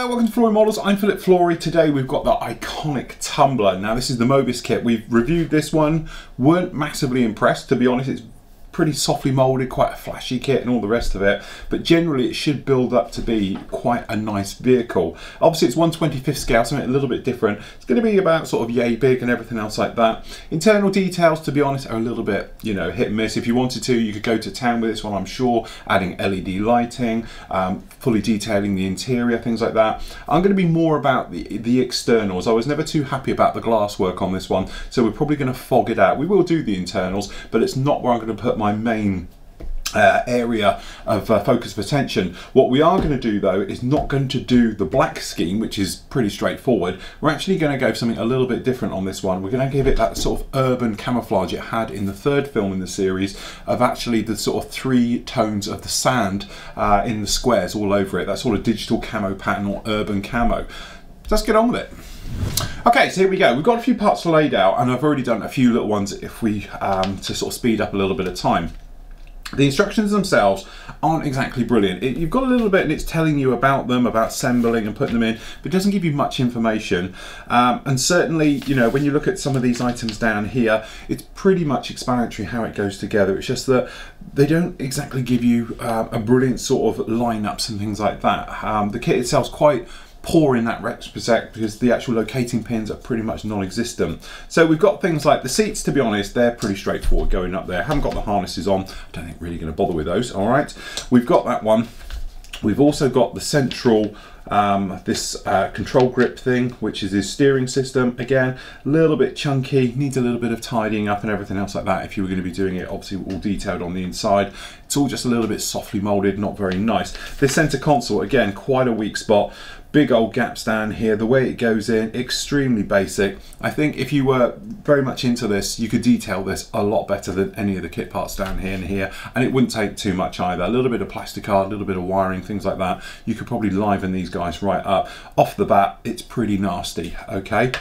welcome to Flory Models. I'm Philip Flory. Today we've got the iconic Tumbler. Now this is the Moebius kit. We've reviewed this one, weren't massively impressed to be honest. It's pretty softly moulded, quite a flashy kit and all the rest of it, but generally it should build up to be quite a nice vehicle. Obviously it's 1/25th scale, something a little bit different. It's going to be about sort of yay big and everything else like that. Internal details, to be honest, are a little bit, you know, hit and miss. If you wanted to, you could go to town with this one, I'm sure, adding LED lighting, fully detailing the interior, things like that. I'm going to be more about the externals. I was never too happy about the glass work on this one, so we're probably going to fog it out. We will do the internals, but it's not where I'm going to put my main area of focus of attention. What we are going to do though is not going to do the black scheme, which is pretty straightforward. We're actually going to go for something a little bit different on this one. We're going to give it that sort of urban camouflage it had in the third film in the series, of actually the sort of 3 tones of the sand in the squares all over it, that sort of digital camo pattern or urban camo. Let's get on with it. Okay, so here we go. We've got a few parts laid out and I've already done a few little ones if we to sort of speed up a little bit of time. The instructions themselves aren't exactly brilliant. You've got a little bit and it's telling you about them, about assembling and putting them in, but it doesn't give you much information. And certainly, you know, when you look at some of these items down here, it's pretty much explanatory how it goes together. It's just that they don't exactly give you a brilliant sort of lineups and things like that. The kit itself is quite poor in that respect because the actual locating pins are pretty much non-existent. So we've got things like the seats, to be honest, they're pretty straightforward going up there. Haven't got the harnesses on. I don't think really going to bother with those. All right, we've got that one. We've also got the central control grip thing, which is his steering system. Again, a little bit chunky, needs a little bit of tidying up and everything else like that if you were going to be doing it, obviously all detailed on the inside. It's all just a little bit softly molded, not very nice. This center console, again, quite a weak spot. Big old gaps down here, the way it goes in, extremely basic. I think if you were very much into this, you could detail this a lot better than any of the kit parts down here and here, and it wouldn't take too much either. A little bit of plastic art, a little bit of wiring, things like that. You could probably liven these guys right up. Off the bat, it's pretty nasty, okay?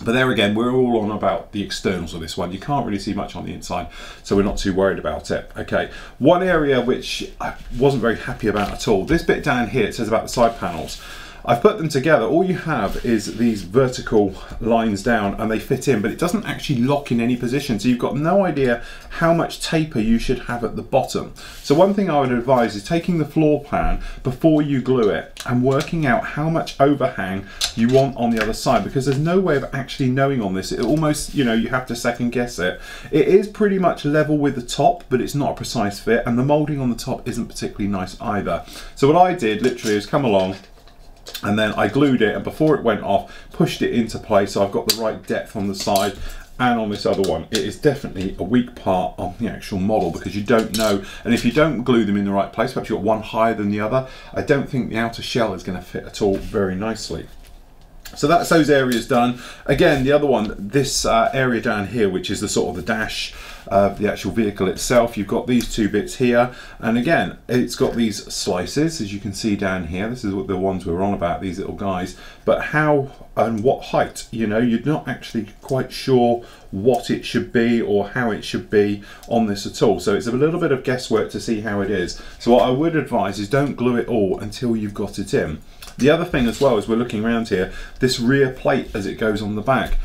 But there again, we're all on about the externals of this one. You can't really see much on the inside, so we're not too worried about it. Okay, one area which I wasn't very happy about at all, this bit down here, it says about the side panels. I've put them together. All you have is these vertical lines down and they fit in, but it doesn't actually lock in any position. So you've got no idea how much taper you should have at the bottom. So one thing I would advise is taking the floor plan before you glue it and working out how much overhang you want on the other side, because there's no way of actually knowing on this. It almost, you know, you have to second guess it. It is pretty much level with the top, but it's not a precise fit, and the molding on the top isn't particularly nice either. So what I did literally is come along, and then I glued it, and before it went off, pushed it into place so I've got the right depth on the side and on this other one. It is definitely a weak part on the actual model because you don't know, and if you don't glue them in the right place, perhaps you've got one higher than the other, I don't think the outer shell is going to fit at all very nicely. So that's those areas done. Again, the other one, this area down here, which is the sort of the dash of the actual vehicle itself, you've got these 2 bits here, and again, it's got these slices, as you can see down here. This is what the ones we're on about, these little guys. But how and what height, you know, you're not actually quite sure what it should be or how it should be on this at all. So it's a little bit of guesswork to see how it is. So what I would advise is don't glue it all until you've got it in. The other thing as well, as we're looking around here, this rear plate as it goes on the back,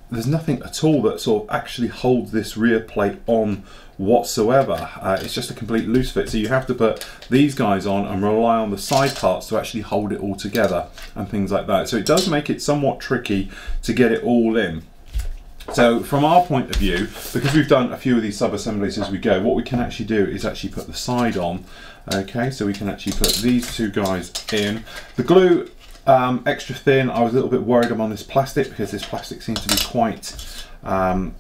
there's nothing at all that sort of actually holds this rear plate on whatsoever. It's just a complete loose fit, so you have to put these guys on and rely on the side parts to actually hold it all together and things like that. So it does make it somewhat tricky to get it all in. So from our point of view, because we've done a few of these sub-assemblies as we go, what we can actually do is actually put the side on. Okay, so we can actually put these 2 guys in. The glue, extra thin. I was a little bit worried I'm on this plastic because this plastic seems to be quite,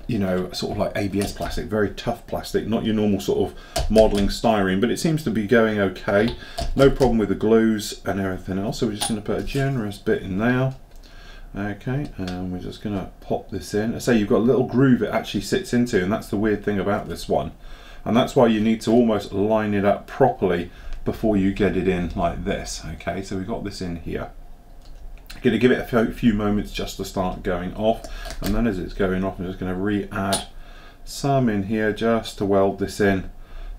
you know, sort of like ABS plastic, very tough plastic, not your normal sort of modelling styrene, but it seems to be going okay. No problem with the glues and everything else. So we're just going to put a generous bit in there. Okay, and we're just going to pop this in. I say you've got a little groove it actually sits into, and that's the weird thing about this one. And that's why you need to almost line it up properly before you get it in like this. Okay, so we've got this in here. I'm going to give it a few moments just to start going off, and then as it's going off, I'm just going to re-add some in here just to weld this in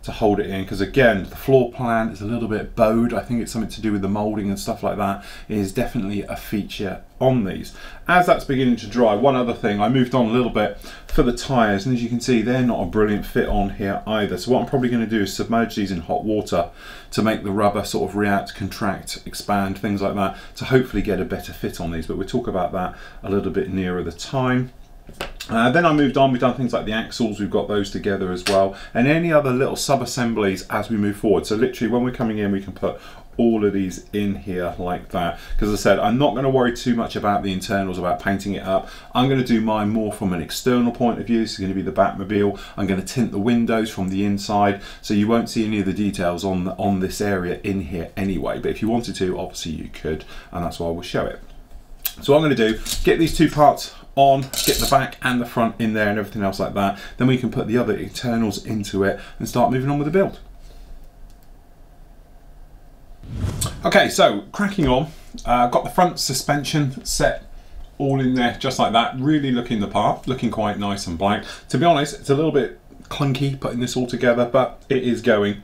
to hold it in, because again the floor plan is a little bit bowed. I think it's something to do with the moulding and stuff like that. It is definitely a feature on these. As that's beginning to dry, one other thing, I moved on a little bit for the tyres, and as you can see they're not a brilliant fit on here either. So what I'm probably going to do is submerge these in hot water to make the rubber sort of react, contract, expand, things like that, to hopefully get a better fit on these, but we'll talk about that a little bit nearer the time. Then I moved on, we've done things like the axles, we've got those together as well, and any other little sub-assemblies as we move forward. So literally when we're coming in, we can put all of these in here like that, because as I said, I'm not going to worry too much about the internals, about painting it up. I'm going to do mine more from an external point of view. This is going to be the Batmobile. I'm going to tint the windows from the inside, so you won't see any of the details on this area in here anyway, but if you wanted to, obviously you could, and that's why we'll show it. So what I'm going to do, get these two parts on, get the back and the front in there and everything else like that, then we can put the other internals into it and start moving on with the build. Okay, so cracking on, got the front suspension set all in there just like that, really looking the part, looking quite nice and blank. To be honest, it's a little bit clunky putting this all together, but it is going.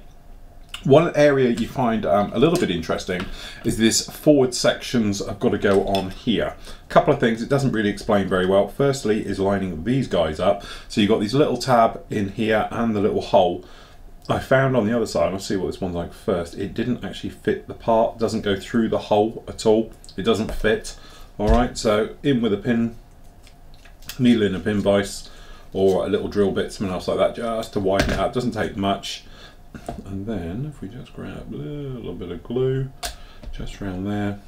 One area you find a little bit interesting is this forward sections have got to go on here. A couple of things it doesn't really explain very well. Firstly is lining these guys up. So you've got these little tab in here and the little hole. I found on the other side, I'll see what this one's like first, it didn't actually fit the part, doesn't go through the hole at all. It doesn't fit. Alright, so in with a pin, needle in a pin vise, or a little drill bit, something else like that, just to widen it up. Doesn't take much. And then if we just grab a little bit of glue just around there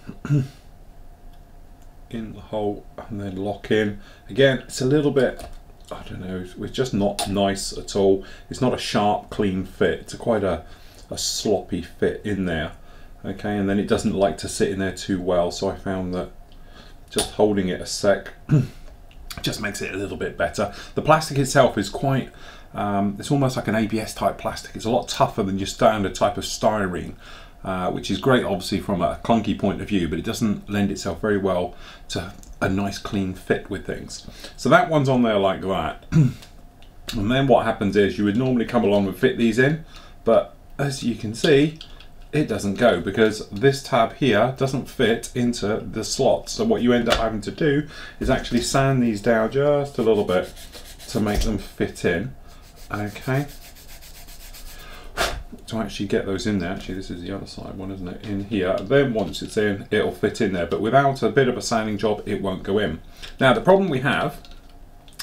in the hole and then lock in. Again, it's a little bit, I don't know, it's just not nice at all. It's not a sharp, clean fit. It's quite a sloppy fit in there. Okay, and then it doesn't like to sit in there too well, so I found that just holding it a sec just makes it a little bit better. The plastic itself is quite it's almost like an ABS type plastic. It's a lot tougher than your standard type of styrene, which is great obviously from a clunky point of view, but it doesn't lend itself very well to a nice clean fit with things. So that one's on there like that. And then what happens is you would normally come along and fit these in, but as you can see, it doesn't go because this tab here doesn't fit into the slot. So what you end up having to do is actually sand these down just a little bit to make them fit in. Okay, to actually get those in there, actually this is the other side one, isn't it, in here. Then once it's in, it'll fit in there, but without a bit of a sanding job it won't go in. Now the problem we have,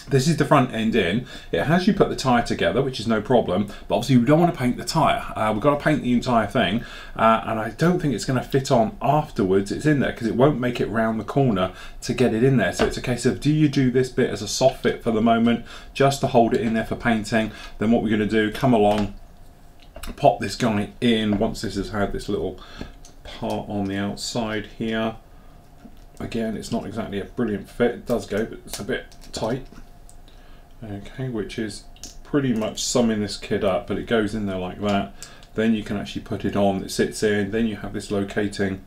this is the front end in, it has you put the tyre together, which is no problem, but obviously we don't want to paint the tyre. We've got to paint the entire thing, and I don't think it's going to fit on afterwards it's in there, because it won't make it round the corner to get it in there. So it's a case of, do you do this bit as a soft fit for the moment, just to hold it in there for painting? Then what we're going to do, come along, pop this guy in, once this has had this little part on the outside here. Again, it's not exactly a brilliant fit, it does go, but it's a bit tight. Okay, which is pretty much summing this kit up, but it goes in there like that. Then you can actually put it on, it sits in, then you have this locating,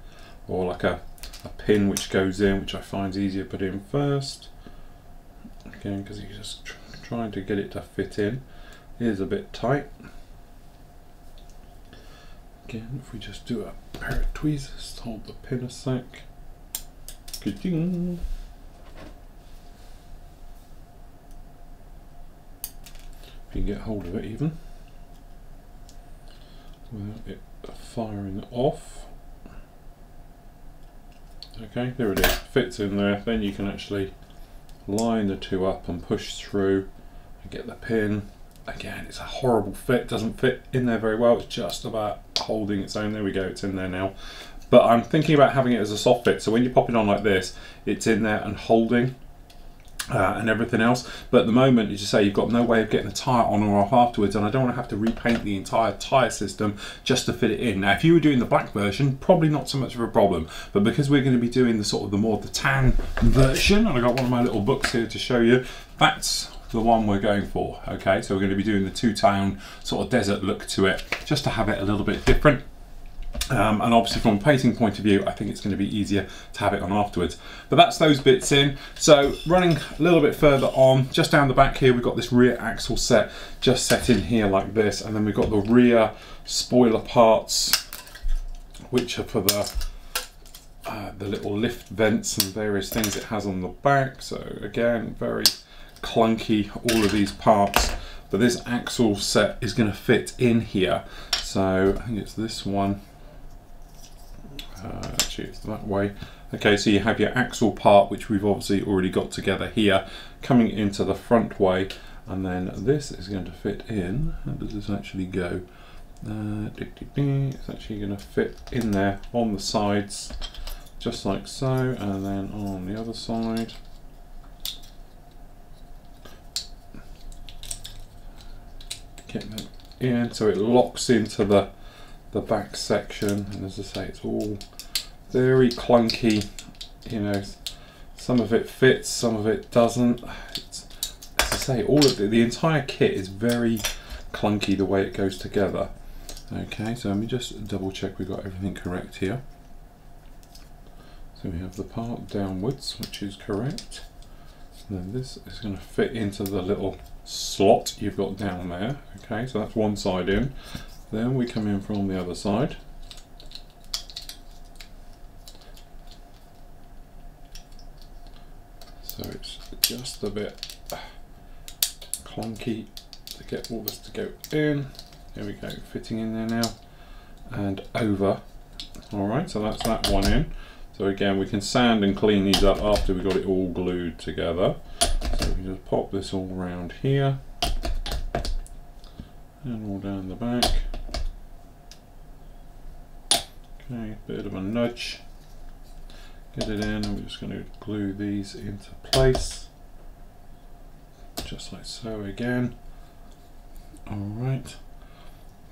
or like a pin which goes in, which I find is easier to put in first. Again, because you're just trying to get it to fit in. It is a bit tight. Again, if we just do a pair of tweezers, hold the pin a sec. Ka-ding. If you can get hold of it even without it firing off. Okay, there it is, fits in there. Then you can actually line the two up and push through and get the pin. Again, it's a horrible fit, doesn't fit in there very well. It's just about holding its own. There we go, it's in there now. But I'm thinking about having it as a soft fit, so when you pop it on like this, it's in there and holding and everything else. But at the moment, as you say, you've got no way of getting the tyre on or off afterwards, and I don't want to have to repaint the entire tyre system just to fit it in. Now, if you were doing the black version, probably not so much of a problem, but because we're going to be doing the sort of the tan version, and I got one of my little books here to show you, that's the one we're going for. Okay, so we're going to be doing the two-tone sort of desert look to it, just to have it a little bit different. And obviously from a painting point of view, I think it's going to be easier to have it on afterwards. But that's those bits in. So running a little bit further on, just down the back here, we've got this rear axle set just set in here like this. And then we've got the rear spoiler parts, which are for the little lift vents and various things it has on the back. So again, very clunky, all of these parts. But this axle set is going to fit in here. So I think it's this one. Actually it's that way. Okay, so you have your axle part, which we've obviously already got together here, coming into the front way, and then this is going to fit in. How does this actually go? It's actually going to fit in there on the sides, just like so, and then on the other side. Get that in, so it locks into the back section, and as I say, it's all very clunky, you know, some of it fits, some of it doesn't. As I say, all of the entire kit is very clunky the way it goes together. Okay, so let me just double check we've got everything correct here. So we have the part downwards, which is correct, and then this is going to fit into the little slot you've got down there. Okay, so that's one side in. Then we come in from the other side. So it's just a bit clunky to get all this to go in. There we go, fitting in there now and over. Alright, so that's that one in. So again, we can sand and clean these up after we got it all glued together. So we just pop this all around here and all down the back. Okay, bit of a nudge, get it in, and we're just going to glue these into place, just like so again. Alright,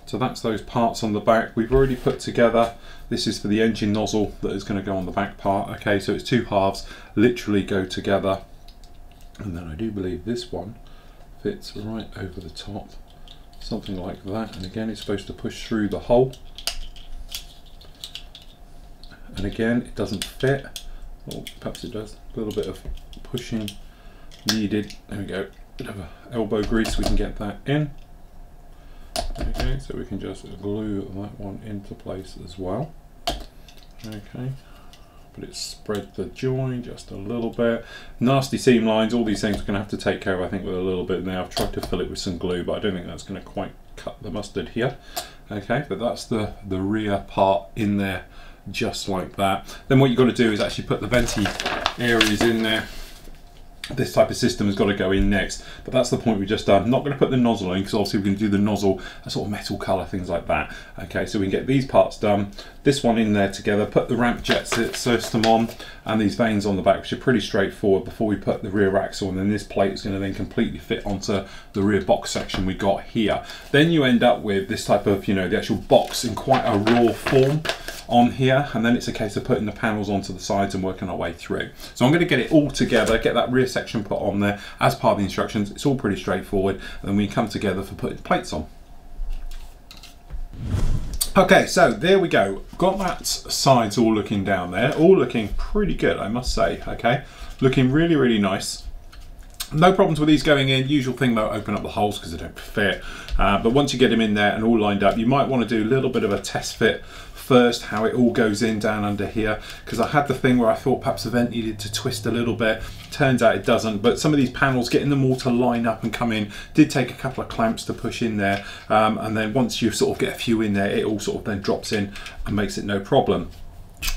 so that's those parts on the back we've already put together. This is for the engine nozzle that is going to go on the back part. Okay, so it's two halves, literally go together, and then I do believe this one fits right over the top, something like that, and again it's supposed to push through the hole. And again, it doesn't fit, or perhaps it does, a little bit of pushing needed. There we go, bit of elbow grease, we can get that in. Okay, so we can just glue that one into place as well. Okay, but it's spread the join just a little bit. Nasty seam lines, all these things we're going to have to take care of, I think, with a little bit now. I've tried to fill it with some glue, but I don't think that's going to quite cut the mustard here. Okay, but that's the rear part in there, just like that. Then what you've got to do is actually put the venti areas in there. This type of system has got to go in next, but that's the point we've just done. Not going to put the nozzle in because obviously we're going to do the nozzle a sort of metal colour, things like that. Okay, so we can get these parts done, this one in there together, put the ramp jet system on, and these vanes on the back, which are pretty straightforward, before we put the rear axle, and then this plate is going to then completely fit onto the rear box section we got here. Then you end up with this type of, you know, the actual box in quite a raw form on here, and then it's a case of putting the panels onto the sides and working our way through. So I'm going to get it all together, get that rear section put on there as part of the instructions. It's all pretty straightforward, and then we come together for putting plates on. Okay, so there we go. Got that sides all looking down there, all looking pretty good, I must say. Okay, looking really, really nice. No problems with these going in. Usual thing though, open up the holes because they don't fit. But once you get them in there and all lined up, you might want to do a little bit of a test fit first, how it all goes in down under here, because I had the thing where I thought perhaps the vent needed to twist a little bit. Turns out it doesn't, but some of these panels, getting them all to line up and come in, did take a couple of clamps to push in there, and then once you sort of get a few in there, it all sort of then drops in and makes it no problem.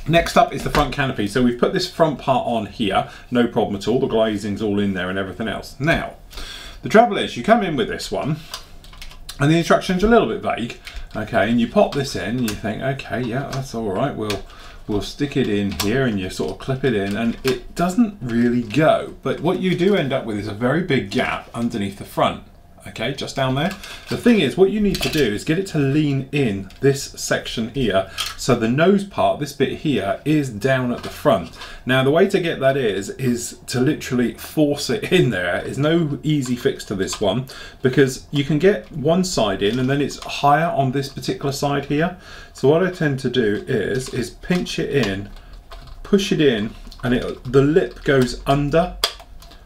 Next up is the front canopy. So we've put this front part on here, no problem at all. The glazing's all in there and everything else. Now, the trouble is you come in with this one and the instructions are a little bit vague, okay, and you pop this in and you think, okay, yeah, that's all right, we'll stick it in here, and you sort of clip it in and it doesn't really go. But what you do end up with is a very big gap underneath the front, okay, just down there. The thing is, what you need to do is get it to lean in this section here, so the nose part, this bit here, is down at the front. Now the way to get that is to literally force it in there. There's no easy fix to this one, because you can get one side in and then it's higher on this particular side here. So what I tend to do is pinch it in, push it in, and the lip goes under,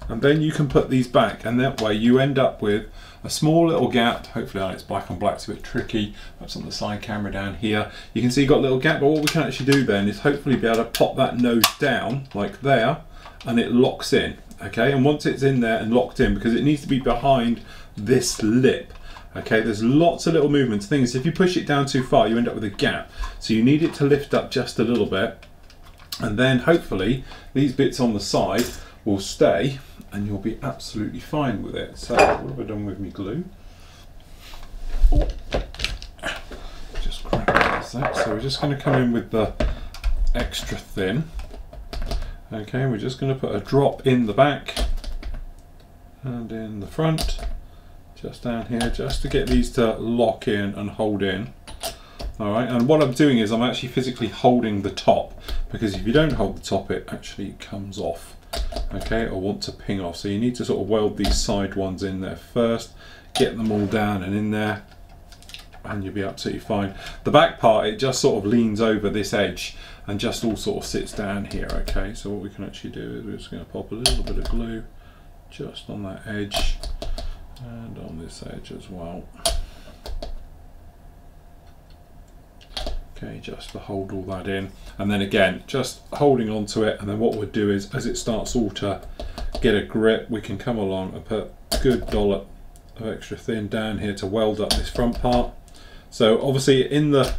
and then you can put these back, and that way you end up with a small little gap. Hopefully it's black on black, it's a bit tricky. That's on the side camera down here. You can see you've got a little gap, but what we can actually do then is hopefully be able to pop that nose down like there, and it locks in, okay? And once it's in there and locked in, because it needs to be behind this lip, okay, there's lots of little movements. The thing is, if you push it down too far, you end up with a gap. So you need it to lift up just a little bit, and then hopefully these bits on the side will stay and you'll be absolutely fine with it. So what have I done with my glue? Oh. Just crack that a sec. So we're just going to come in with the extra thin. Okay, we're just going to put a drop in the back and in the front, just down here, just to get these to lock in and hold in. Alright, and what I'm doing is I'm actually physically holding the top, because if you don't hold the top, it actually comes off, okay, or want to ping off. So you need to sort of weld these side ones in there first, get them all down and in there, and you'll be absolutely fine. The back part, it just sort of leans over this edge and just all sort of sits down here, okay. So what we can actually do is we're just going to pop a little bit of glue just on that edge and on this edge as well. Okay, just to hold all that in, and then again just holding on to it, and then what we'll do is as it starts all to get a grip, we can come along and put a good dollop of extra thin down here to weld up this front part. So obviously in the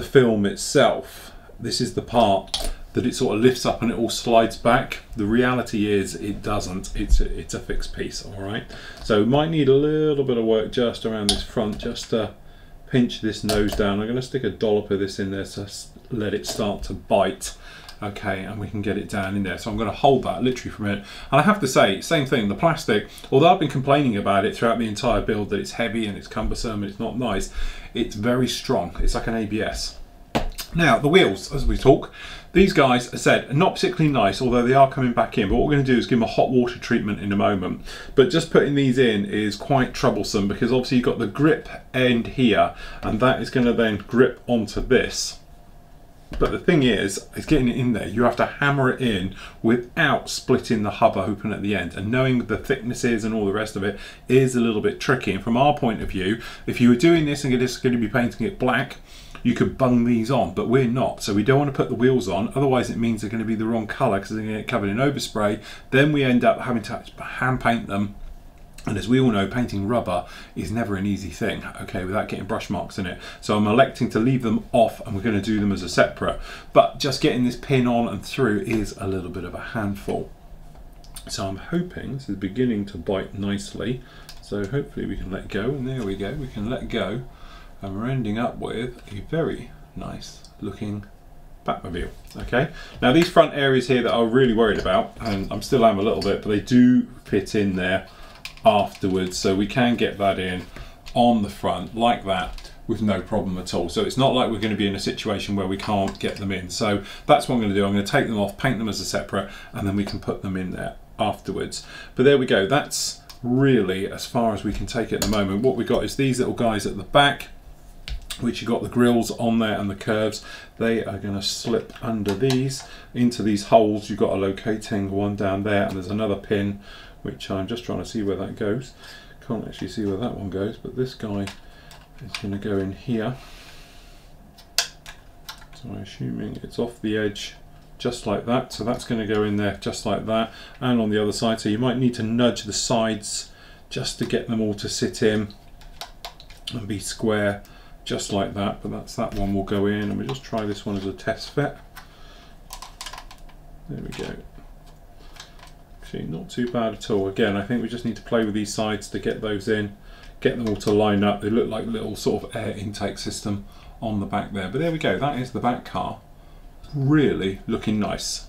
film itself, this is the part that it sort of lifts up and it all slides back. The reality is it doesn't, it's a fixed piece, all right? So we might need a little bit of work just around this front, just to pinch this nose down. I'm going to stick a dollop of this in there to let it start to bite, okay, and we can get it down in there. So I'm going to hold that literally for a minute. And I have to say, same thing, the plastic, although I've been complaining about it throughout the entire build that it's heavy and it's cumbersome and it's not nice, it's very strong. It's like an ABS. Now the wheels, as we talk, these guys, as I said, are not particularly nice, although they are coming back in. But what we're going to do is give them a hot water treatment in a moment. But just putting these in is quite troublesome, because obviously you've got the grip end here, and that is going to then grip onto this. But the thing is getting it in there, you have to hammer it in without splitting the hub open at the end. And knowing the thicknesses and all the rest of it is a little bit tricky. And from our point of view, if you were doing this and you're just going to be painting it black, you could bung these on, but we're not. So we don't want to put the wheels on, otherwise it means they're going to be the wrong colour because they're going to get covered in overspray. Then we end up having to hand paint them. And as we all know, painting rubber is never an easy thing, okay, without getting brush marks in it. So I'm electing to leave them off, and we're going to do them as a separate. But just getting this pin on and through is a little bit of a handful. So I'm hoping this is beginning to bite nicely. So hopefully we can let go, and there we go, we can let go. And we're ending up with a very nice looking Batmobile. Okay, now these front areas here that I'm really worried about, and I'm still am a little bit, but they do fit in there afterwards, so we can get that in on the front like that with no problem at all. So it's not like we're going to be in a situation where we can't get them in. So that's what I'm going to do. I'm going to take them off, paint them as a separate, and then we can put them in there afterwards. But there we go, that's really as far as we can take it at the moment. What we got is these little guys at the back, which you got the grills on there and the curves. They are going to slip under these into these holes. You've got a locating one down there, and there's another pin which I'm just trying to see where that goes. Can't actually see where that one goes, but this guy is going to go in here. So I'm assuming it's off the edge just like that, so that's going to go in there just like that, and on the other side. So you might need to nudge the sides just to get them all to sit in and be square just like that. But that's that one will go in, and we'll just try this one as a test fit. There we go. Actually not too bad at all. Again, I think we just need to play with these sides to get those in, get them all to line up. They look like little sort of air intake system on the back there. But there we go, that is the back car. Really looking nice.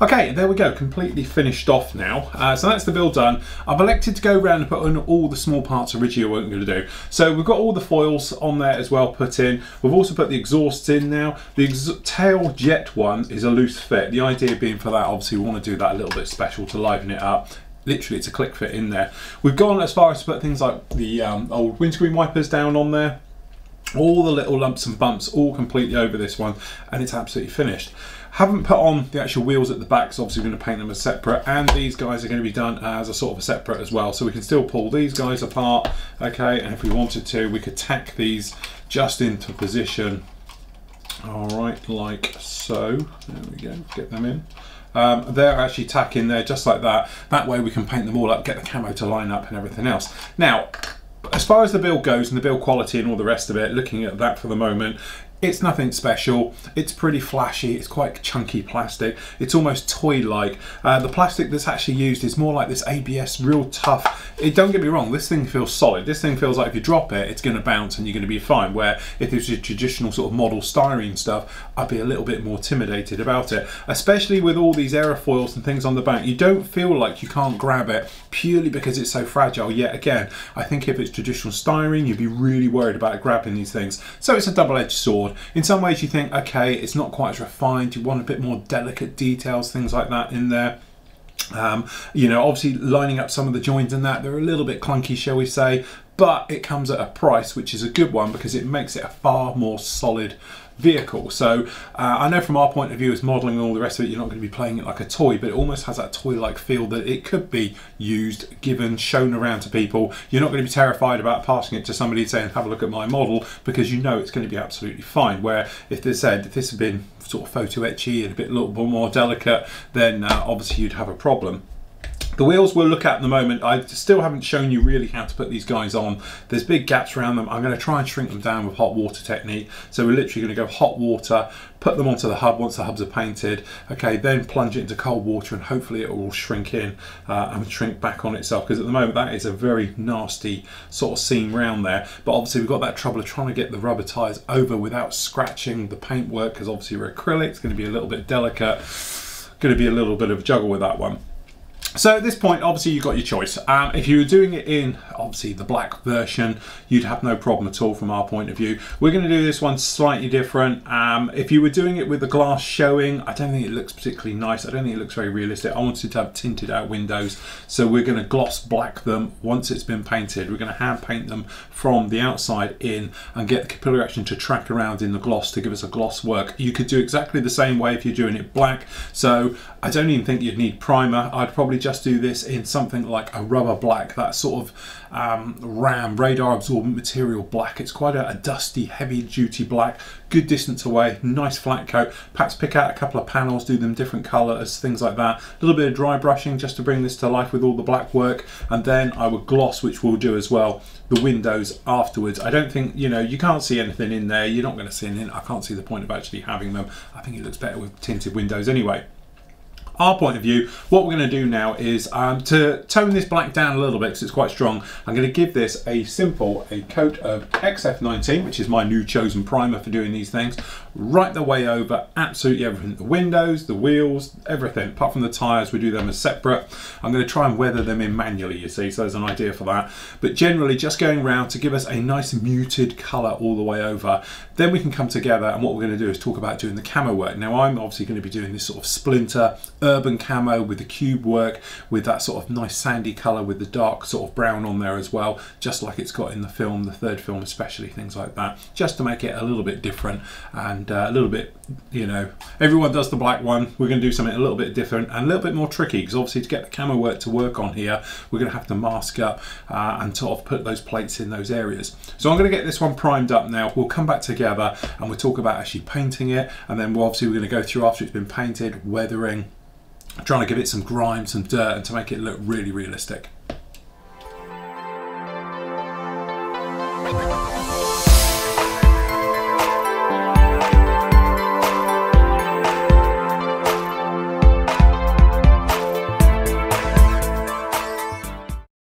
Okay, there we go, completely finished off now. So that's the build done. I've elected to go around and put on all the small parts originally what I'm going to do. So we've got all the foils on there as well put in. We've also put the exhausts in now. The tail jet one is a loose fit. The idea being for that, obviously we want to do that a little bit special to liven it up. Literally it's a click fit in there. We've gone as far as to put things like the old windscreen wipers down on there. All the little lumps and bumps all completely over this one, and it's absolutely finished. Haven't put on the actual wheels at the back, so obviously we're going to paint them as separate, and these guys are going to be done as a sort of a separate as well, so we can still pull these guys apart, okay, and if we wanted to we could tack these just into position, alright, like so. There we go, get them in. They're actually tacking there just like that. That way we can paint them all up, get the camo to line up and everything else. Now, as far as the build goes and the build quality and all the rest of it, looking at that for the moment, it's nothing special. It's pretty flashy. It's quite chunky plastic. It's almost toy-like. The plastic that's actually used is more like this ABS, real tough. Don't get me wrong, this thing feels solid. This thing feels like if you drop it, it's going to bounce and you're going to be fine. Where if it's your traditional sort of model styrene stuff, I'd be a little bit more intimidated about it. Especially with all these aerofoils and things on the back, you don't feel like you can't grab it purely because it's so fragile. Yet again, I think if it's traditional styrene, you'd be really worried about grabbing these things. So it's a double-edged sword. In some ways you think, okay, it's not quite as refined, you want a bit more delicate details, things like that in there. You know, obviously lining up some of the joints and that, they're a little bit clunky, shall we say, but it comes at a price which is a good one because it makes it a far more solid vehicle. So I know from our point of view as modelling and all the rest of it, you're not going to be playing it like a toy, but it almost has that toy-like feel that it could be used, given, shown around to people. You're not going to be terrified about passing it to somebody saying, have a look at my model, because you know it's going to be absolutely fine. Where if they said, if this had been sort of photo etchy and a little bit more delicate, then obviously you'd have a problem. The wheels we'll look at the moment, I still haven't shown you really how to put these guys on. There's big gaps around them. I'm going to try and shrink them down with hot water technique. So we're literally going to go hot water, put them onto the hub once the hubs are painted, okay, then plunge it into cold water and hopefully it will shrink in and shrink back on itself, because at the moment that is a very nasty sort of seam round there. But obviously we've got that trouble of trying to get the rubber tyres over without scratching the paintwork, because obviously we're acrylic, it's going to be a little bit delicate, going to be a little bit of a juggle with that one. So at this point, obviously you've got your choice. If you were doing it in, obviously, the black version, you'd have no problem at all from our point of view. We're going to do this one slightly different. If you were doing it with the glass showing, I don't think it looks particularly nice. I don't think it looks very realistic. I wanted to have tinted out windows, so we're going to gloss black them once it's been painted. We're going to hand paint them from the outside in and get the capillary action to track around in the gloss to give us a gloss work. You could do exactly the same way if you're doing it black. So I don't even think you'd need primer. I'd probably just do this in something like a rubber black, that sort of radar absorbent material black. It's quite a dusty, heavy duty black, good distance away, nice flat coat. Perhaps pick out a couple of panels, do them different colours, things like that. A little bit of dry brushing just to bring this to life with all the black work, and then I would gloss, which we'll do as well, the windows afterwards. I don't think, you know, you can't see anything in there, you're not going to see anything. I can't see the point of actually having them. I think it looks better with tinted windows anyway. Our point of view, what we're going to do now is to tone this black down a little bit because it's quite strong. I'm going to give this a coat of XF19, which is my new chosen primer for doing these things, right the way over absolutely everything. The windows, the wheels, everything, apart from the tyres, we do them as separate. I'm going to try and weather them in manually, you see, so there's an idea for that. But generally just going around to give us a nice muted colour all the way over. Then we can come together, and what we're going to do is talk about doing the camo work. Now I'm obviously going to be doing this sort of splinter urban camo with the cube work, with that sort of nice sandy colour with the dark sort of brown on there as well, just like it's got in the film, the third film especially, things like that, just to make it a little bit different and a little bit, you know, everyone does the black one. We're going to do something a little bit different and a little bit more tricky, because obviously to get the camo work to work on here, we're going to have to mask up and sort of put those plates in those areas. So I'm going to get this one primed up now. We'll come back together and we'll talk about actually painting it, and then we're going to go through after it's been painted, weathering, trying to give it some grime, some dirt, and to make it look really realistic.